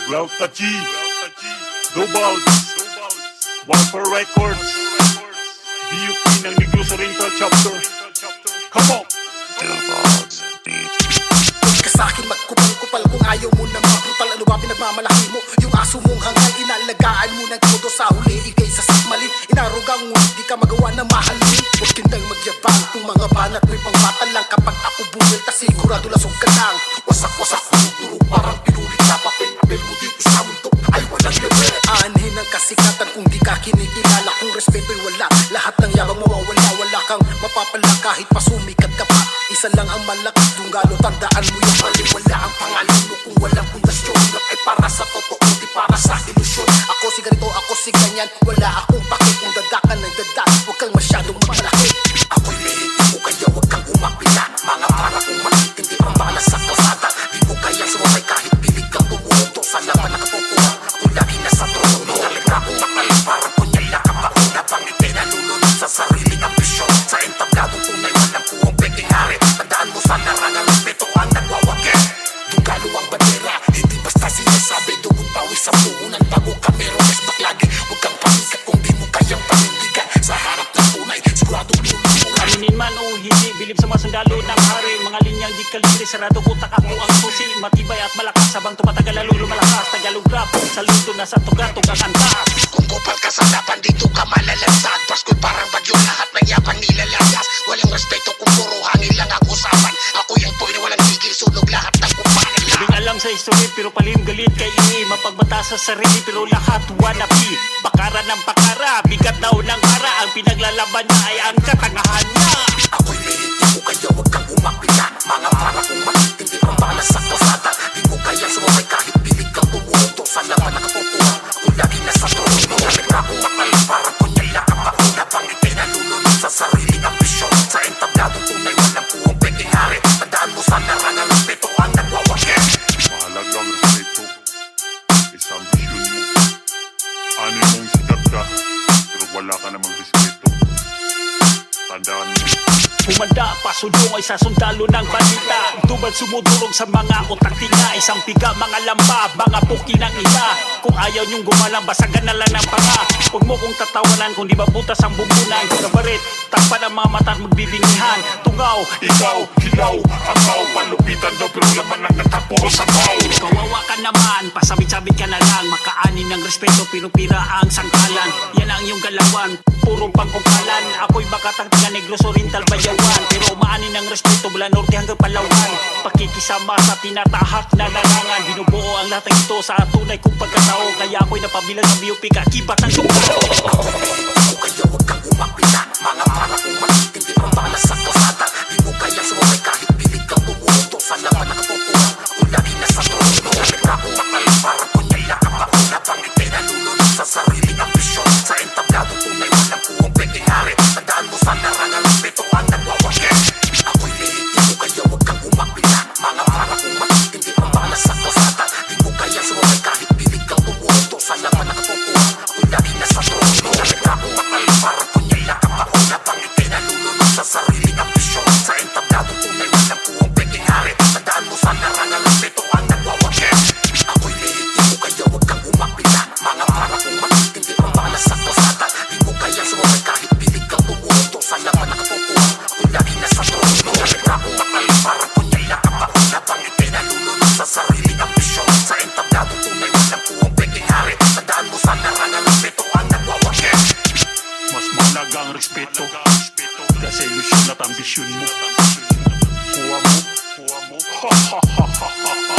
Delta G, Dubals, Warfare Records, BUP ng Negros Oriental Chapter. Come on! Dubals Beat. Huwag ka sa'kin magkupal-kupal kung ayaw mo na mabrutal. Ano ba pinagmamalaki mo? Yung aso mong hangal, inalagaan mo ng todo sa huli. Ikay sa sikmalin, inarugang mo, di ka magawa na mahalin. Huwag kindang magyabang kung mga banat mo'y pangbatal lang. Kapag ako bumilta, sigurado lasog ka lang. Wasak-wasak, durog parang pinulit na papel. Papel mo dito sa mundo ay walang level. Aanhin ang kasikatan kung di ka kinikilala. Kung respeto'y wala, lahat ng yabang mawawala. Wala kang mapapala kahit pasumikat ka pa. Isa lang ang malakas, dunggalo, tandaan mo yung baliwala ang pangalan mo kung walang pundasyon. Lang ay para sa totoo, di para sa ilusyon. Ako si ganito, ako si ganyan, wala akong pake. Kung dadakan ng dadak, huwag kang masyadong malaki. Ako'y lihiti mo kaya huwag kang umapila. Mga para kong matitindi pang balas sa kalsada. Di mo kaya sumabay kahit pilig kang tumuto. Sa laban nakatutuwa, ako lagi nasa trono. Mingalit na akong makalit, parang kunyala ka pa. Unabang ipinalulunod sa sariling ambisyon. Sa entabladong tunay, walang kuwang pwedeng hari. Tandaan mo sa larangan, respeto ang nagwawagin. Dunggalo ang bandera, hindi basta sinasabi. Dugong pawis sa puhunan bago ka meron. Resbak lagi, huwag kang pamikat kung di mo kayang panindigan. Sa harap ng tunay, siguradong lulungan. Aminin man o hindi, bilib sa mga sundalo ng hari. Mga linyang di kalibre, sarado utak ako ang susi. Matibay at malakas, habang tumatagal lalo lumalakas. Tagalog rap, saludo na sa tugatog ang antas. Kung kupal ka sa laban, dito ka malalansad. Pasko'y parang bagyo, lahat ng yabang nilalayas. Walang respeto kung puro hangin lang ang usapan. Ako yung toy na walang tigil, sunog lahat ng kumpanan. Labing alam sa history, pero palim galit kay ini. Mapagbata sa sarili, pero lahat wannabe. Bakara ng bakara, bigat daw ng para. Ang pinaglalaban niya ay ang katangahan niya. Ako'y lihiti mo kaya huwag kang umapila. Mga para kong matitindi pang balas sa kalsada. Di mo kaya sumabay kahit pilig kang tumuto. Sa laban nakatutuwa, ako lagi nasa trono. Mingalit na akong makalit, parang kunyala ka pa. Unabang ipinalulunod sa sariling ambisyon. Sa entabladong tunay, walang kuwang pwedeng hari. Tandaan mo sa larangan, respeto ang nagwawagin. Mahalagang respeto, is ambisyon mo. Ano mong sikat ka, pero wala ka namang respeto. Tandaan mo. Pumanda, pasulong ay sa sundalo ng balita. Tubal sumudurog sa mga utak tinga. Isang piga, mga lamba, mga puki ng iba. Kung ayaw niyong gumalang, basagan na lang ng panga. Huwag mo kong tatawanan kung di ba butas ang bumbunan. Kabarit, takpan ang mga mata at magbibingihan. Tungaw, Ikaw, hilaw, amaw, palupitan daw pero laman ang natapuro sa baw. kawawa ka naman, pasabit-sabit ka na lang. Makaanin ng respeto, pinupira ang sangkalan. Yan ang iyong galawan, purong pangkukalan. Ako'y bakatang taga Negros Oriental Bayawan. Pero umaanin ng respeto mula norte hanggang Palawan. Pakikisama sa tinatahak na larangan. Binubuo ang lahat ng ito sa tunay kong pagkatao. Kaya ako'y napabilang sa BUP, kakibat ng sundalo. Ako kaya huwag kang umapila. Mga para kong matitindi pang balas sa kalsada. Di mo kaya sumabay kahit pilig kang tumuto. Sa laban nakatutuwa, ako lagi nasa trono. Mingalit na akong makalit, parang kunyala ka pa. Unabang ipinalulunod sa sariling ambisyon. Sa entabladong tunay, walang kuwang pwedeng hari. Tandaan mo sa larangan, respeto ang nagwawagin. Ako'y lihiti mo kaya huwag kang umapila. Mga para kong matitindi pang balas sa kalsada. Di mo kaya sumabay kahit pilig kang tumuto. Sa laban nakatutuwa, ako'y lagi nasa trono. Mingalit na akong makalit, parang kunyala ka pa. Unabang ipinalulunod sa sariling ambisyon. Sa entabladong tunay, walang kuwang pwedeng hari. Tandaan mo sa larangan, respeto ang nagwawagin. Ako'y lihiti mo kaya huwag kang umapila. Mga para kong matitindi pang balas sa kalsada. Di mo kaya sumabay kahit pilig kang tumuto. Sa laban nakatutuwa, ako'y lagi nasa trono. Mingalit na akong makalit, parang kunyala ka pa. Unabang ipinalulunod sa sariling ambisyon. Sa entabladong tunay, walang kuwang pwedeng hari. Tandaan mo sa larangan, respeto ang nagwawagin. Mas mahalaga ang respeto, kasi ilusyon at ambisyon mo. Kuha mo, ha ha ha ha ha.